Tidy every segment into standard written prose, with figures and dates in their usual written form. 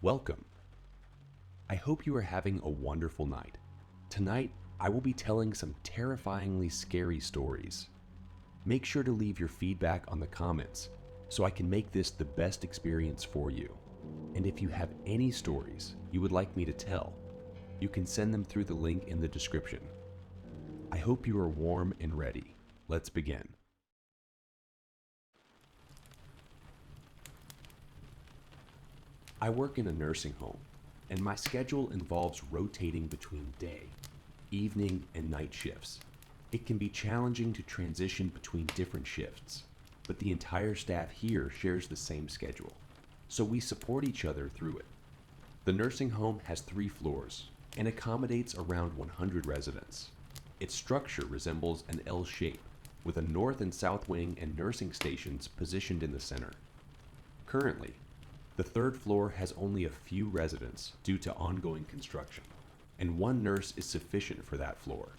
Welcome. I hope you are having a wonderful night. Tonight, I will be telling some terrifyingly scary stories. Make sure to leave your feedback on the comments so I can make this the best experience for you. And if you have any stories you would like me to tell, you can send them through the link in the description. I hope you are warm and ready. Let's begin. I work in a nursing home, and my schedule involves rotating between day, evening, and night shifts. It can be challenging to transition between different shifts, but the entire staff here shares the same schedule, so we support each other through it. The nursing home has 3 floors and accommodates around 100 residents. Its structure resembles an L shape, with a north and south wing and nursing stations positioned in the center. Currently, the 3rd floor has only a few residents due to ongoing construction, and 1 nurse is sufficient for that floor.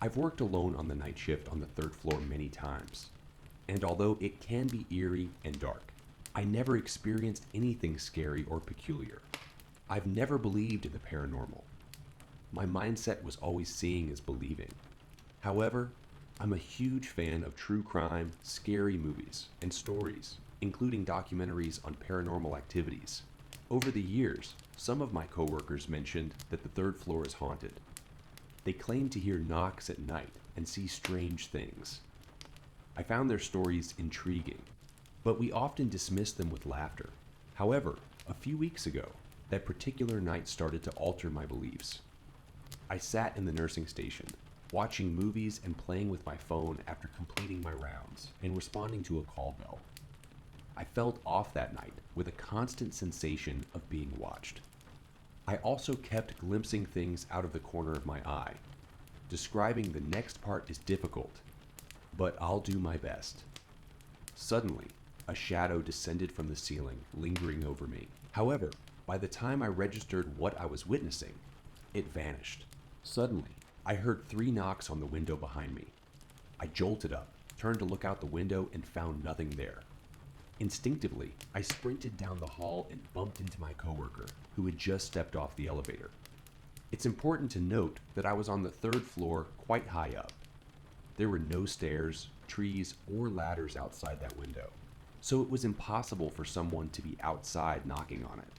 I've worked alone on the night shift on the 3rd floor many times, and although it can be eerie and dark, I never experienced anything scary or peculiar. I've never believed in the paranormal. My mindset was always seeing is believing. However, I'm a huge fan of true crime, scary movies, and stories, including documentaries on paranormal activities. Over the years, some of my coworkers mentioned that the 3rd floor is haunted. They claim to hear knocks at night and see strange things. I found their stories intriguing, but we often dismiss them with laughter. However, a few weeks ago, that particular night started to alter my beliefs. I sat in the nursing station, watching movies and playing with my phone after completing my rounds and responding to a call bell. I felt off that night with a constant sensation of being watched. I also kept glimpsing things out of the corner of my eye. Describing the next part is difficult, but I'll do my best. Suddenly, a shadow descended from the ceiling, lingering over me. However, by the time I registered what I was witnessing, it vanished. Suddenly, I heard 3 knocks on the window behind me. I jolted up, turned to look out the window, and found nothing there. Instinctively, I sprinted down the hall and bumped into my coworker, who had just stepped off the elevator. It's important to note that I was on the 3rd floor, quite high up. There were no stairs, trees, or ladders outside that window, so it was impossible for someone to be outside knocking on it.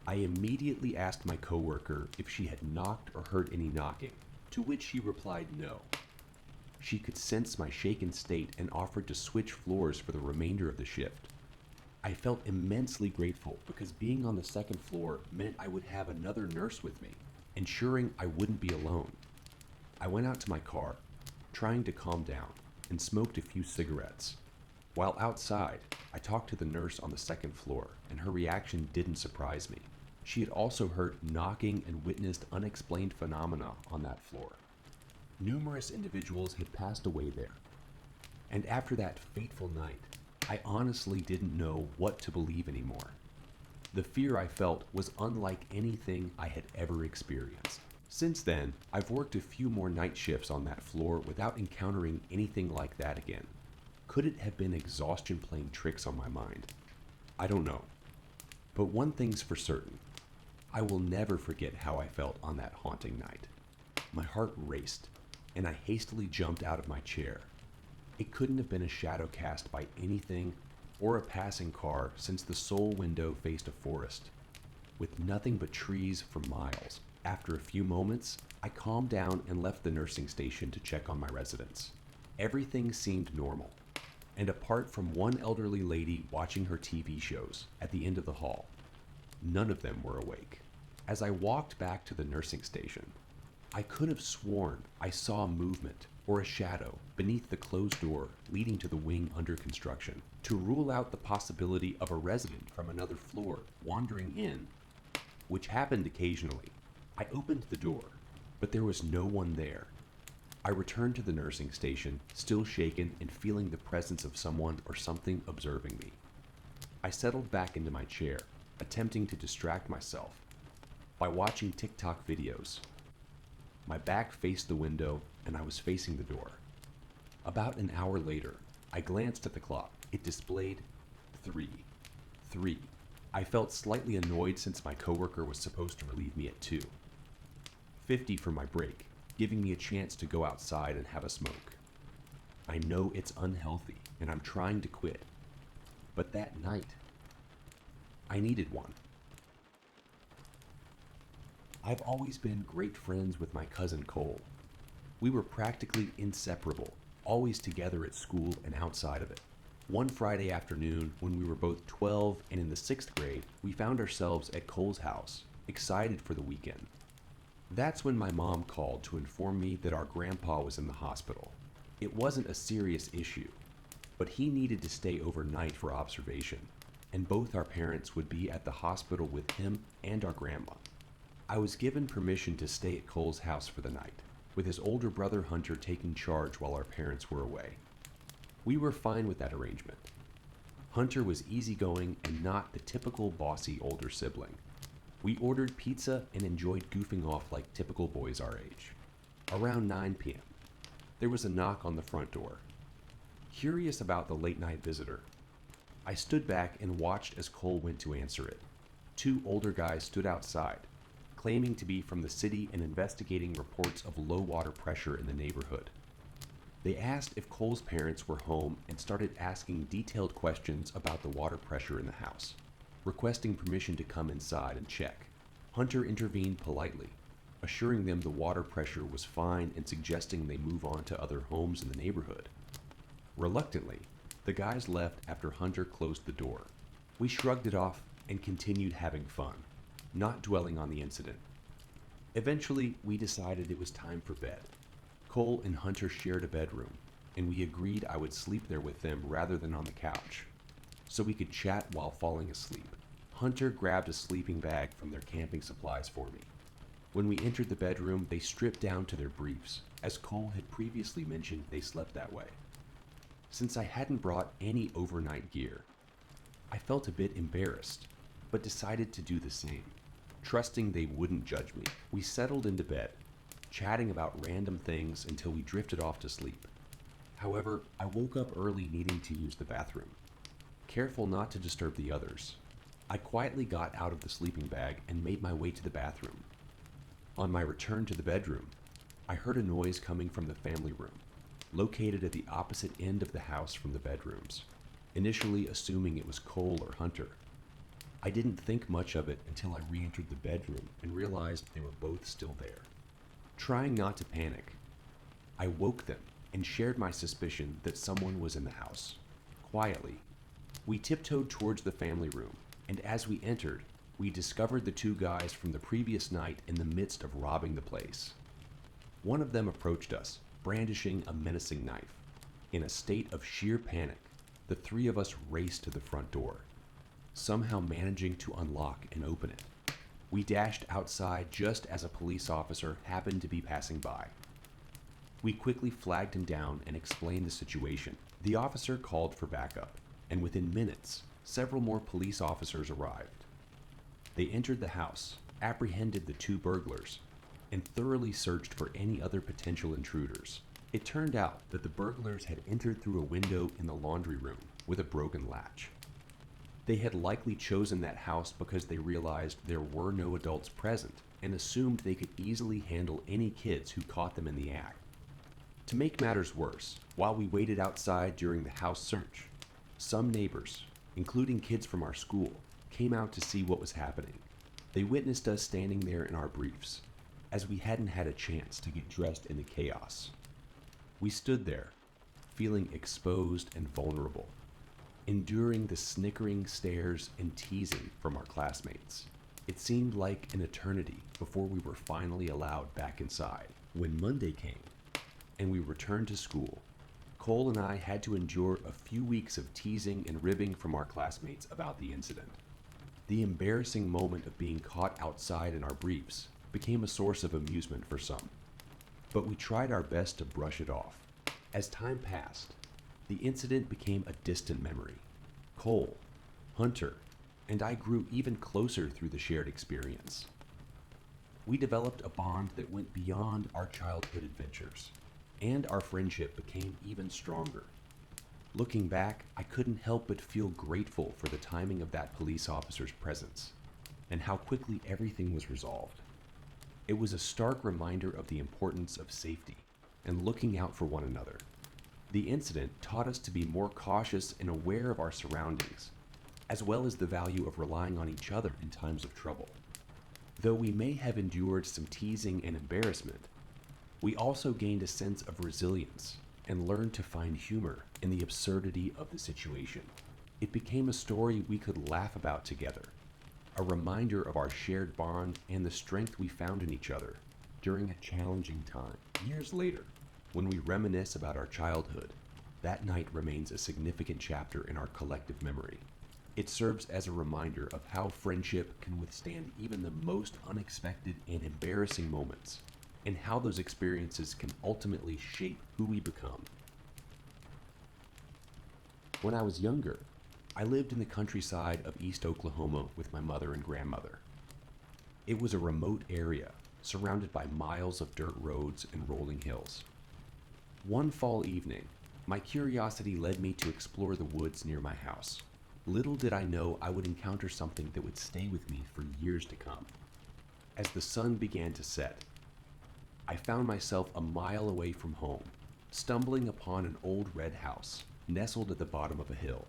I immediately asked my coworker if she had knocked or heard any knocking, to which she replied no. She could sense my shaken state and offered to switch floors for the remainder of the shift. I felt immensely grateful because being on the 2nd floor meant I would have another nurse with me, ensuring I wouldn't be alone. I went out to my car, trying to calm down, and smoked a few cigarettes. While outside, I talked to the nurse on the 2nd floor, and her reaction didn't surprise me. She had also heard knocking and witnessed unexplained phenomena on that floor. Numerous individuals had passed away there, and after that fateful night, I honestly didn't know what to believe anymore. The fear I felt was unlike anything I had ever experienced. Since then, I've worked a few more night shifts on that floor without encountering anything like that again. Could it have been exhaustion playing tricks on my mind? I don't know. But one thing's for certain. I will never forget how I felt on that haunting night. My heart raced, and I hastily jumped out of my chair. It couldn't have been a shadow cast by anything or a passing car, since the sole window faced a forest, with nothing but trees for miles. After a few moments, I calmed down and left the nursing station to check on my residents. Everything seemed normal, and apart from one elderly lady watching her TV shows at the end of the hall, none of them were awake. As I walked back to the nursing station, I could have sworn I saw movement or a shadow beneath the closed door leading to the wing under construction. To rule out the possibility of a resident from another floor wandering in, which happened occasionally, I opened the door, but there was no one there. I returned to the nursing station, still shaken and feeling the presence of someone or something observing me. I settled back into my chair, attempting to distract myself by watching TikTok videos. My back faced the window and I was facing the door. About an hour later, I glanced at the clock. It displayed 3. I felt slightly annoyed since my coworker was supposed to relieve me at 2:50 for my break, giving me a chance to go outside and have a smoke. I know it's unhealthy and I'm trying to quit, but that night, I needed one. I've always been great friends with my cousin Cole. We were practically inseparable, always together at school and outside of it. One Friday afternoon, when we were both 12 and in the 6th grade, we found ourselves at Cole's house, excited for the weekend. That's when my mom called to inform me that our grandpa was in the hospital. It wasn't a serious issue, but he needed to stay overnight for observation, and both our parents would be at the hospital with him and our grandma. I was given permission to stay at Cole's house for the night, with his older brother Hunter taking charge while our parents were away. We were fine with that arrangement. Hunter was easygoing and not the typical bossy older sibling. We ordered pizza and enjoyed goofing off like typical boys our age. Around 9 p.m., there was a knock on the front door. Curious about the late-night visitor, I stood back and watched as Cole went to answer it. 2 older guys stood outside, claiming to be from the city and investigating reports of low water pressure in the neighborhood. They asked if Cole's parents were home and started asking detailed questions about the water pressure in the house, requesting permission to come inside and check. Hunter intervened politely, assuring them the water pressure was fine and suggesting they move on to other homes in the neighborhood. Reluctantly, the guys left after Hunter closed the door. We shrugged it off and continued having fun, not dwelling on the incident. Eventually, we decided it was time for bed. Cole and Hunter shared a bedroom, and we agreed I would sleep there with them rather than on the couch, so we could chat while falling asleep. Hunter grabbed a sleeping bag from their camping supplies for me. When we entered the bedroom, they stripped down to their briefs, as Cole had previously mentioned they slept that way. Since I hadn't brought any overnight gear, I felt a bit embarrassed, but decided to do the same. Trusting they wouldn't judge me, we settled into bed, chatting about random things until we drifted off to sleep. However, I woke up early needing to use the bathroom. Careful not to disturb the others, I quietly got out of the sleeping bag and made my way to the bathroom. On my return to the bedroom, I heard a noise coming from the family room, located at the opposite end of the house from the bedrooms, initially assuming it was Cole or Hunter. I didn't think much of it until I re-entered the bedroom and realized they were both still there. Trying not to panic, I woke them and shared my suspicion that someone was in the house. Quietly, we tiptoed towards the family room, and as we entered, we discovered the 2 guys from the previous night in the midst of robbing the place. One of them approached us, brandishing a menacing knife. In a state of sheer panic, the 3 of us raced to the front door, somehow managing to unlock and open it. We dashed outside just as a police officer happened to be passing by. We quickly flagged him down and explained the situation. The officer called for backup, and within minutes, several more police officers arrived. They entered the house, apprehended the 2 burglars, and thoroughly searched for any other potential intruders. It turned out that the burglars had entered through a window in the laundry room with a broken latch. They had likely chosen that house because they realized there were no adults present and assumed they could easily handle any kids who caught them in the act. To make matters worse, while we waited outside during the house search, some neighbors, including kids from our school, came out to see what was happening. They witnessed us standing there in our briefs, as we hadn't had a chance to get dressed in the chaos. We stood there, feeling exposed and vulnerable, enduring the snickering stares and teasing from our classmates. It seemed like an eternity before we were finally allowed back inside. When Monday came, and we returned to school, Cole and I had to endure a few weeks of teasing and ribbing from our classmates about the incident. The embarrassing moment of being caught outside in our briefs became a source of amusement for some, but we tried our best to brush it off. As time passed, the incident became a distant memory. Cole, Hunter, and I grew even closer through the shared experience. We developed a bond that went beyond our childhood adventures, and our friendship became even stronger. Looking back, I couldn't help but feel grateful for the timing of that police officer's presence and how quickly everything was resolved. It was a stark reminder of the importance of safety and looking out for one another. The incident taught us to be more cautious and aware of our surroundings, as well as the value of relying on each other in times of trouble. Though we may have endured some teasing and embarrassment, we also gained a sense of resilience and learned to find humor in the absurdity of the situation. It became a story we could laugh about together, a reminder of our shared bond and the strength we found in each other during a challenging time. Years later, when we reminisce about our childhood, that night remains a significant chapter in our collective memory. It serves as a reminder of how friendship can withstand even the most unexpected and embarrassing moments, and how those experiences can ultimately shape who we become. When I was younger, I lived in the countryside of East Oklahoma with my mother and grandmother. It was a remote area, surrounded by miles of dirt roads and rolling hills. One fall evening, my curiosity led me to explore the woods near my house. Little did I know I would encounter something that would stay with me for years to come. As the sun began to set, I found myself a mile away from home, stumbling upon an old red house nestled at the bottom of a hill.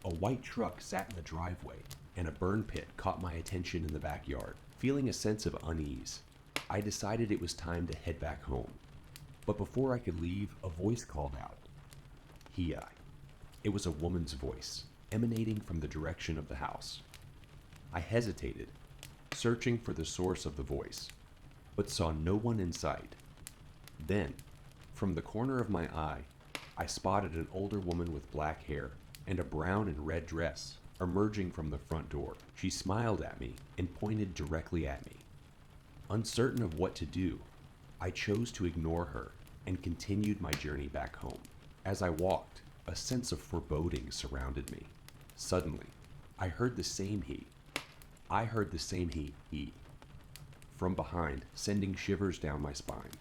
A white truck sat in the driveway, and a burn pit caught my attention in the backyard. Feeling a sense of unease, I decided it was time to head back home. But before I could leave, a voice called out, "Hi." It was a woman's voice, emanating from the direction of the house. I hesitated, searching for the source of the voice, but saw no one in sight. Then, from the corner of my eye, I spotted an older woman with black hair and a brown and red dress emerging from the front door. She smiled at me and pointed directly at me. Uncertain of what to do, I chose to ignore her and continued my journey back home. As I walked, a sense of foreboding surrounded me. Suddenly, I heard the same he. From behind, sending shivers down my spine.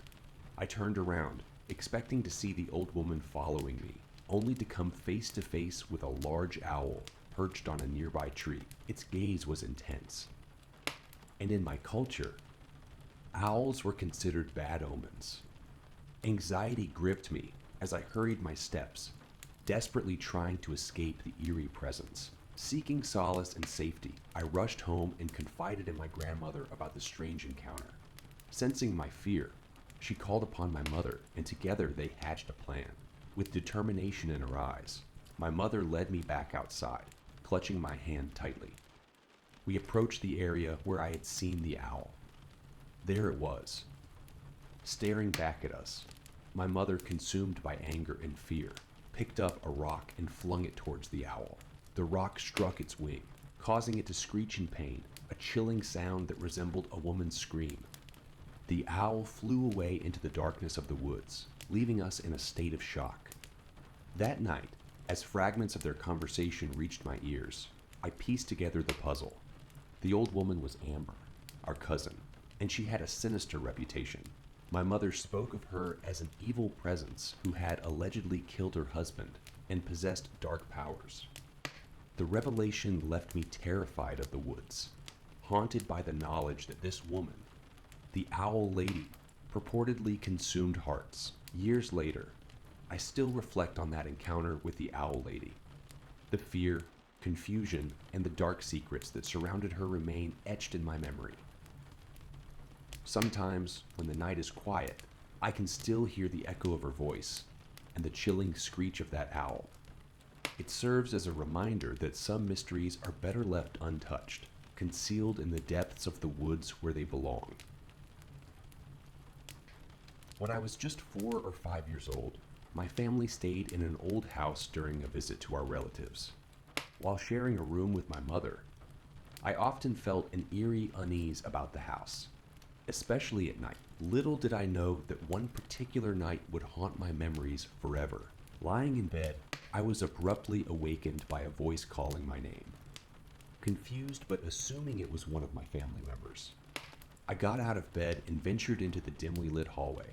I turned around, expecting to see the old woman following me, only to come face to face with a large owl perched on a nearby tree. Its gaze was intense. And in my culture, owls were considered bad omens. Anxiety gripped me as I hurried my steps, desperately trying to escape the eerie presence. Seeking solace and safety, I rushed home and confided in my grandmother about the strange encounter. Sensing my fear, she called upon my mother, and together they hatched a plan. With determination in her eyes, my mother led me back outside, clutching my hand tightly. We approached the area where I had seen the owl. There it was, staring back at us. My mother, consumed by anger and fear, picked up a rock and flung it towards the owl. The rock struck its wing, causing it to screech in pain, a chilling sound that resembled a woman's scream. The owl flew away into the darkness of the woods, leaving us in a state of shock. That night, as fragments of their conversation reached my ears, I pieced together the puzzle. The old woman was Amber, our cousin, and she had a sinister reputation. My mother spoke of her as an evil presence who had allegedly killed her husband and possessed dark powers. The revelation left me terrified of the woods, haunted by the knowledge that this woman, the Owl Lady, purportedly consumed hearts. Years later, I still reflect on that encounter with the Owl Lady. The fear, confusion, and the dark secrets that surrounded her remain etched in my memory. Sometimes, when the night is quiet, I can still hear the echo of her voice and the chilling screech of that owl. It serves as a reminder that some mysteries are better left untouched, concealed in the depths of the woods where they belong. When I was just 4 or 5 years old, my family stayed in an old house during a visit to our relatives. While sharing a room with my mother, I often felt an eerie unease about the house, especially at night. Little did I know that one particular night would haunt my memories forever. Lying in bed, I was abruptly awakened by a voice calling my name. Confused but assuming it was one of my family members, I got out of bed and ventured into the dimly lit hallway.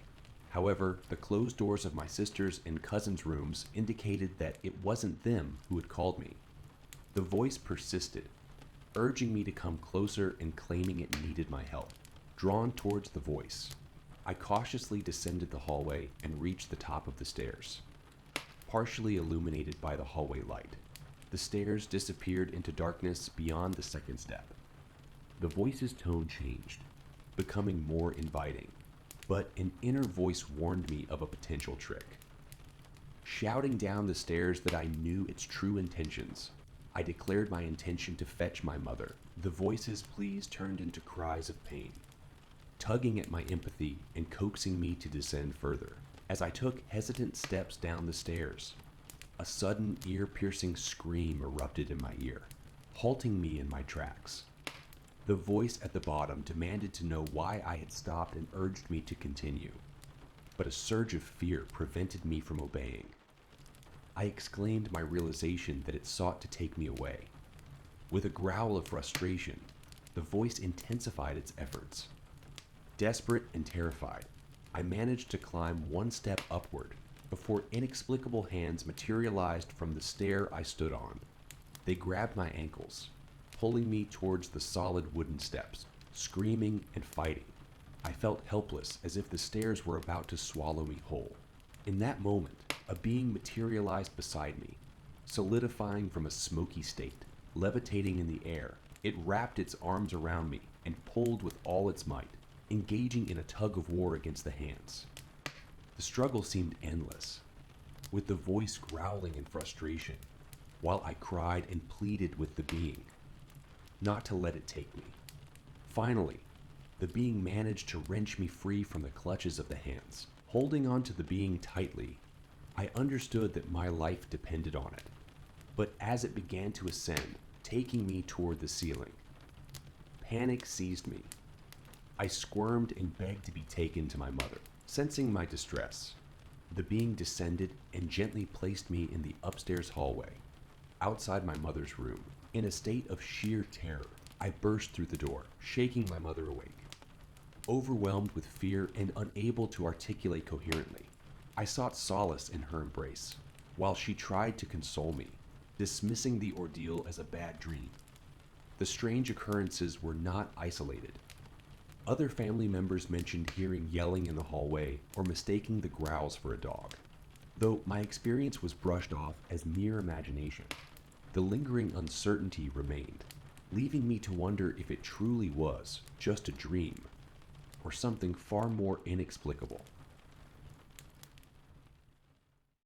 However, the closed doors of my sister's and cousin's rooms indicated that it wasn't them who had called me. The voice persisted, urging me to come closer and claiming it needed my help. Drawn towards the voice, I cautiously descended the hallway and reached the top of the stairs. Partially illuminated by the hallway light, the stairs disappeared into darkness beyond the second step. The voice's tone changed, becoming more inviting, but an inner voice warned me of a potential trick. Shouting down the stairs that I knew its true intentions, I declared my intention to fetch my mother. The voice's pleas turned into cries of pain, tugging at my empathy and coaxing me to descend further. As I took hesitant steps down the stairs, a sudden ear-piercing scream erupted in my ear, halting me in my tracks. The voice at the bottom demanded to know why I had stopped and urged me to continue, but a surge of fear prevented me from obeying. I exclaimed my realization that it sought to take me away. With a growl of frustration, the voice intensified its efforts. Desperate and terrified, I managed to climb one step upward before inexplicable hands materialized from the stair I stood on. They grabbed my ankles, pulling me towards the solid wooden steps. Screaming and fighting, I felt helpless, as if the stairs were about to swallow me whole. In that moment, a being materialized beside me, solidifying from a smoky state. Levitating in the air, it wrapped its arms around me and pulled with all its might, engaging in a tug of war against the hands. The struggle seemed endless, with the voice growling in frustration, while I cried and pleaded with the being not to let it take me. Finally, the being managed to wrench me free from the clutches of the hands. Holding on to the being tightly, I understood that my life depended on it. But as it began to ascend, taking me toward the ceiling, panic seized me. I squirmed and begged to be taken to my mother. Sensing my distress, the being descended and gently placed me in the upstairs hallway, outside my mother's room. In a state of sheer terror, I burst through the door, shaking my mother awake. Overwhelmed with fear and unable to articulate coherently, I sought solace in her embrace, while she tried to console me, dismissing the ordeal as a bad dream. The strange occurrences were not isolated. Other family members mentioned hearing yelling in the hallway or mistaking the growls for a dog. Though my experience was brushed off as mere imagination, the lingering uncertainty remained, leaving me to wonder if it truly was just a dream or something far more inexplicable.